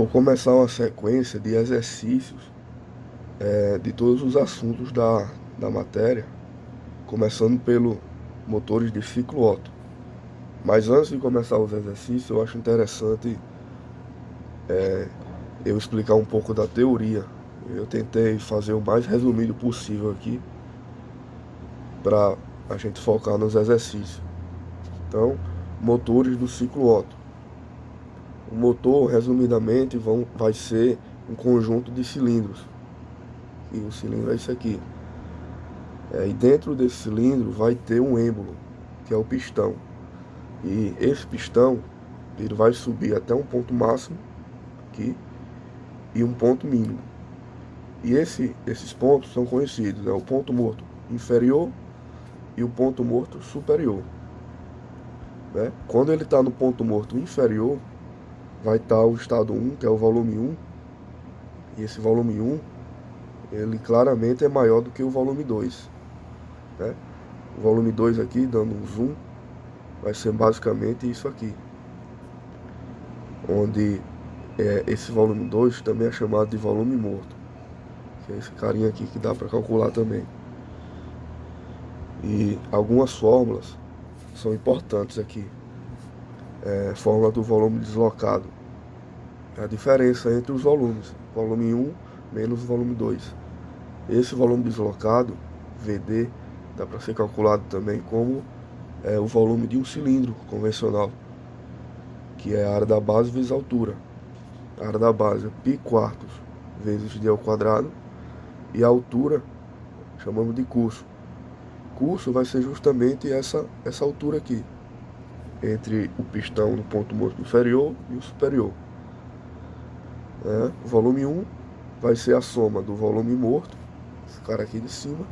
Vou começar uma sequência de exercícios de todos os assuntos da matéria, começando pelo motores de ciclo Otto. Mas antes de começar os exercícios, eu acho interessante eu explicar um pouco da teoria. Eu tentei fazer o mais resumido possível aqui para a gente focar nos exercícios. Então, motores do ciclo Otto. O motor, resumidamente, vai ser um conjunto de cilindros. E o cilindro é isso aqui. E dentro desse cilindro vai ter um êmbolo, que é o pistão. E esse pistão, ele vai subir até um ponto máximo aqui e um ponto mínimo. E esses pontos são conhecidos, o ponto morto inferior e o ponto morto superior. Quando ele está no ponto morto inferior, vai estar o estado 1, que é o volume 1. E esse volume 1, ele claramente é maior do que o volume 2. O volume 2 aqui, dando um zoom, vai ser basicamente isso aqui. Onde esse volume 2 também é chamado de volume morto. Que é esse carinha aqui que dá para calcular também. E algumas fórmulas são importantes aqui. Fórmula do volume deslocado. A diferença entre os volumes. Volume 1 menos volume 2. Esse volume deslocado, VD, dá para ser calculado também como o volume de um cilindro convencional, que é a área da base vezes a altura. A área da base é π quartos vezes d ao quadrado, e a altura chamamos de curso. Curso vai ser justamente essa altura aqui, entre o pistão no ponto morto inferior e o superior. O volume 1 vai ser a soma do volume morto, esse cara aqui de cima,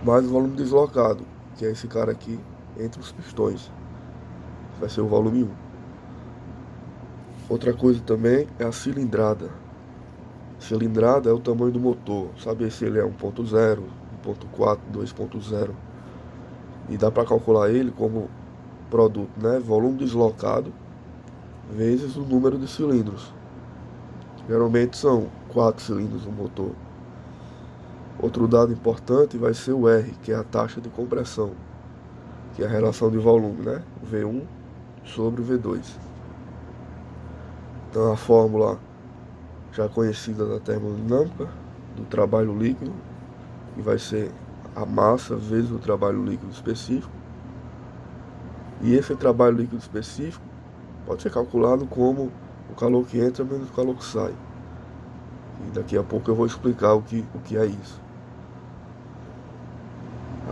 mais o volume deslocado, que é esse cara aqui entre os pistões. Vai ser o volume 1. Outra coisa também é a cilindrada. Cilindrada é o tamanho do motor, saber se ele é 1.0, 1.4, 2.0. E dá para calcular ele como produto, volume deslocado vezes o número de cilindros. Geralmente são 4 cilindros no motor. Outro dado importante vai ser o R, que é a taxa de compressão, que é a relação de volume, V1 sobre o V2. Então a fórmula já conhecida da termodinâmica, do trabalho líquido, que vai ser a massa vezes o trabalho líquido específico. E esse trabalho líquido específico pode ser calculado como o calor que entra menos o calor que sai. E daqui a pouco eu vou explicar o que é isso.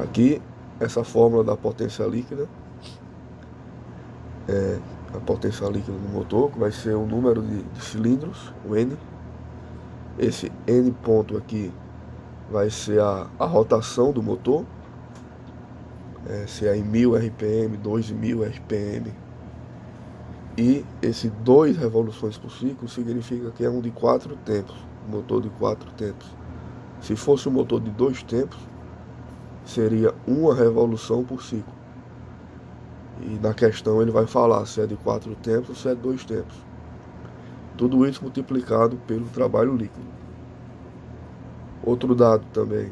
Aqui, essa fórmula da potência líquida, a potência líquida do motor, que vai ser o número de cilindros, o N. Esse N ponto aqui vai ser a rotação do motor, se é em 1000 RPM, 2000 RPM. E esse 2 revoluções por ciclo significa que é um de 4 tempos, um motor de 4 tempos. Se fosse um motor de 2 tempos, seria uma revolução por ciclo. E na questão ele vai falar se é de 4 tempos ou se é de 2 tempos. Tudo isso multiplicado pelo trabalho líquido. Outro dado também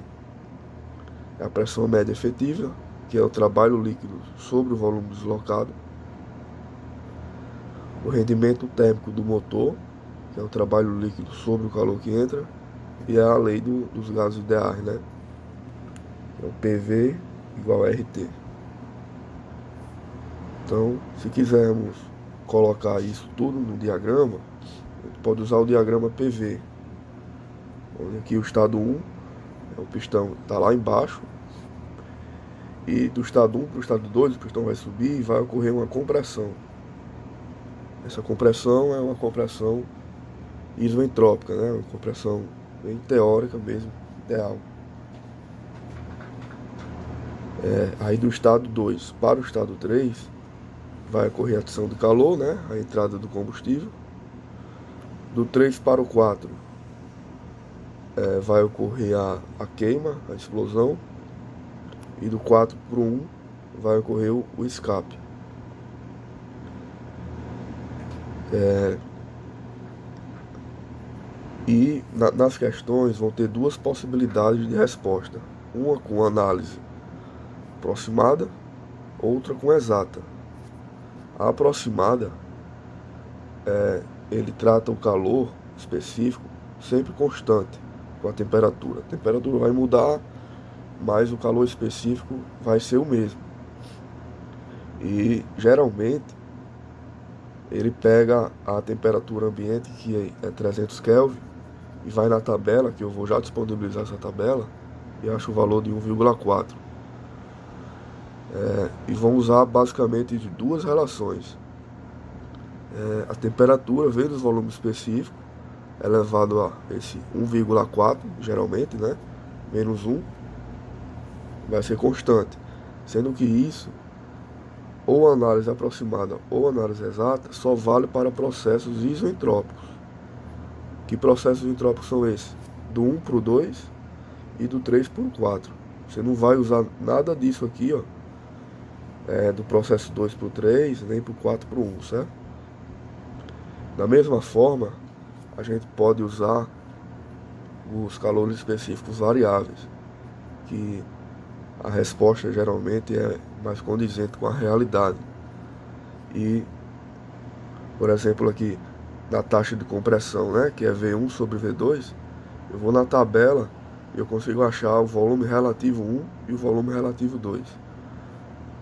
é a pressão média efetiva, que é o trabalho líquido sobre o volume deslocado. O rendimento térmico do motor, que é o trabalho líquido sobre o calor que entra. E a lei dos gases ideais, É o PV igual a RT. Então, se quisermos colocar isso tudo no diagrama, a gente pode usar o diagrama PV. Onde aqui o estado 1, o pistão está lá embaixo. E do estado 1 para o estado 2, o pistão vai subir e vai ocorrer uma compressão. Essa compressão é uma compressão isoentrópica, uma compressão bem teórica mesmo, ideal. Aí do estado 2 para o estado 3 vai ocorrer a adição de calor, a entrada do combustível. Do 3 para o 4 vai ocorrer a queima, a explosão. E do 4 para o 1 vai ocorrer o escape. E nas questões vão ter duas possibilidades de resposta. Uma com análise aproximada, outra com exata. A aproximada, ele trata o calor específico sempre constante com a temperatura. A temperatura vai mudar, mas o calor específico vai ser o mesmo. E geralmente ele pega a temperatura ambiente, que é 300 Kelvin, e vai na tabela, que eu vou já disponibilizar essa tabela, e acho o valor de 1,4. E vão usar basicamente de duas relações. A temperatura vezes o volume específico, elevado a esse 1,4, geralmente, né? Menos 1, vai ser constante. Sendo que isso, ou análise aproximada ou análise exata, só vale para processos isoentrópicos. Que processos entrópicos são esses? Do 1 para o 2 e do 3 para o 4. Você não vai usar nada disso aqui, ó, do processo 2 para o 3, nem para o 4 para o 1, certo? Da mesma forma, a gente pode usar os calores específicos variáveis, que a resposta geralmente é mais condizente com a realidade. E, por exemplo, aqui na taxa de compressão, né, que é V1 sobre V2, eu vou na tabela e eu consigo achar o volume relativo 1 e o volume relativo 2.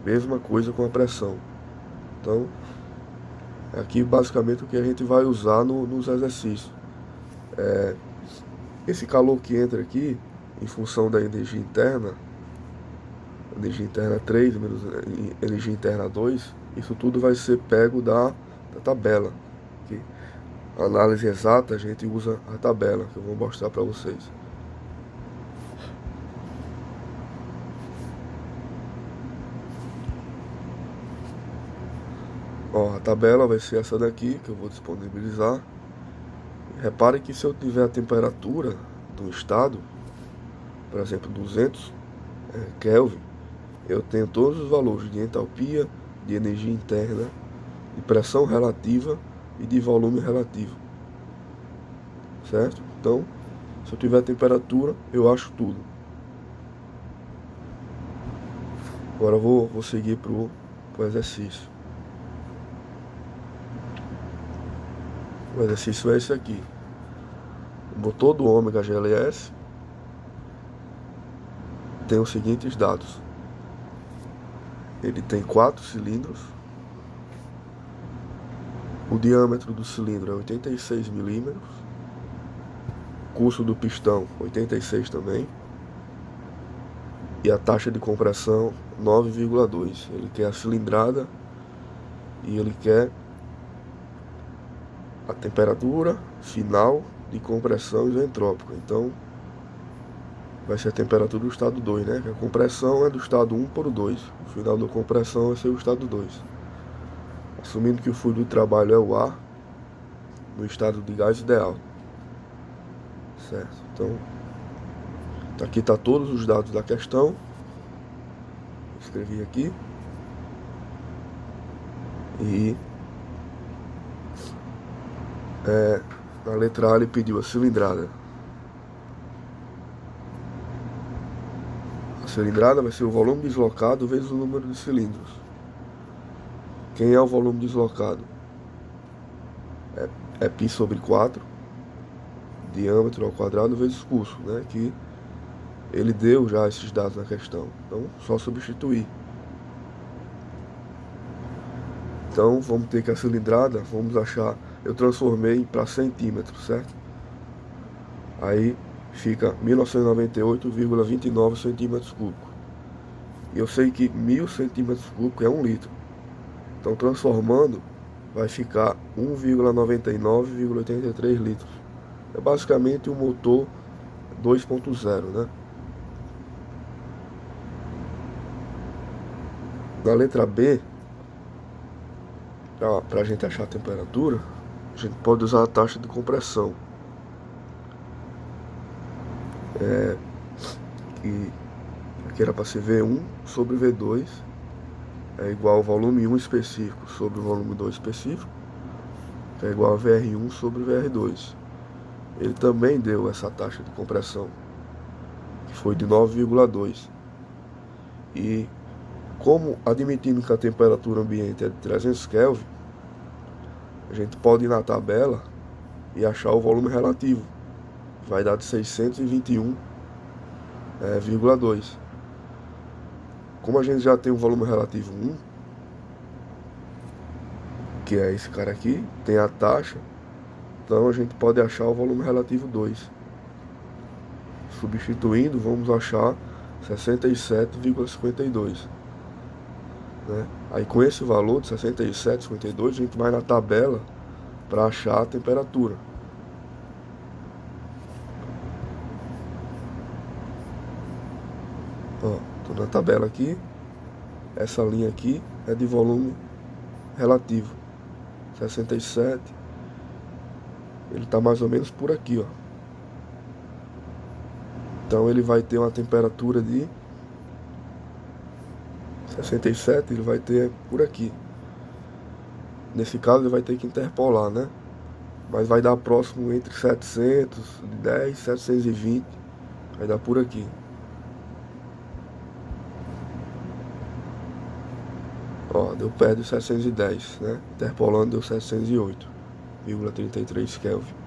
Mesma coisa com a pressão. Então, aqui basicamente o que a gente vai usar nos exercícios. Esse calor que entra aqui, em função da energia interna 3 menos energia interna 2, isso tudo vai ser pego da tabela. Aqui. A análise exata, a gente usa a tabela, que eu vou mostrar para vocês. Ó, a tabela vai ser essa daqui, que eu vou disponibilizar. Repare que se eu tiver a temperatura do estado, por exemplo, 200 Kelvin, eu tenho todos os valores de entalpia, de energia interna, de pressão relativa e de volume relativo. Certo? Então, se eu tiver a temperatura, eu acho tudo. Agora eu vou seguir pro exercício. O exercício é esse aqui. O motor do Ômega GLS tem os seguintes dados. Ele tem 4 cilindros. O diâmetro do cilindro é 86 milímetros. O curso do pistão 86 também. E a taxa de compressão 9,2. Ele quer a cilindrada e ele quer a temperatura final de compressão isentrópica. Então, vai ser a temperatura do estado 2, né? A compressão é do estado 1 para o 2. O final da compressão vai ser o estado 2. Assumindo que o fluido de trabalho é o ar, no estado de gás ideal. Certo? Então, aqui está todos os dados da questão. Escrevi aqui. E na letra A ele pediu a cilindrada. A cilindrada vai ser o volume deslocado vezes o número de cilindros. Quem é o volume deslocado? É π sobre 4, diâmetro ao quadrado vezes curso, né? Que ele deu já esses dados na questão. Então, só substituir. Então, vamos ter que a cilindrada, vamos achar, eu transformei para centímetros, certo? Aí fica 1998,29 centímetros cúbicos. E eu sei que 1000 centímetros cúbicos é 1 litro. Então, transformando, vai ficar 1,99,83 litros. É basicamente um motor 2.0, né? Na letra B, para a gente achar a temperatura, a gente pode usar a taxa de compressão. Que aqui era para ser V1 sobre V2 é igual ao volume 1 específico sobre o volume 2 específico, que é igual a VR1 sobre VR2. ele também deu essa taxa de compressão, que foi de 9,2. E como admitindo que a temperatura ambiente é de 300 Kelvin, a gente pode ir na tabela e achar o volume relativo. Vai dar de 621,2. Como a gente já tem o volume relativo 1, que é esse cara aqui, tem a taxa, então a gente pode achar o volume relativo 2. Substituindo, vamos achar 67,52. Né? Aí com esse valor de 67,52, a gente vai na tabela para achar a temperatura. Ó, tô na tabela aqui. Essa linha aqui é de volume relativo. 67. Ele tá mais ou menos por aqui, ó. Então ele vai ter uma temperatura de 67, ele vai ter por aqui. Nesse caso ele vai ter que interpolar, né? Mas vai dar próximo entre 710 e 720. Vai dar por aqui. Ó, deu perto de 710, né? Interpolando deu 708,33 Kelvin.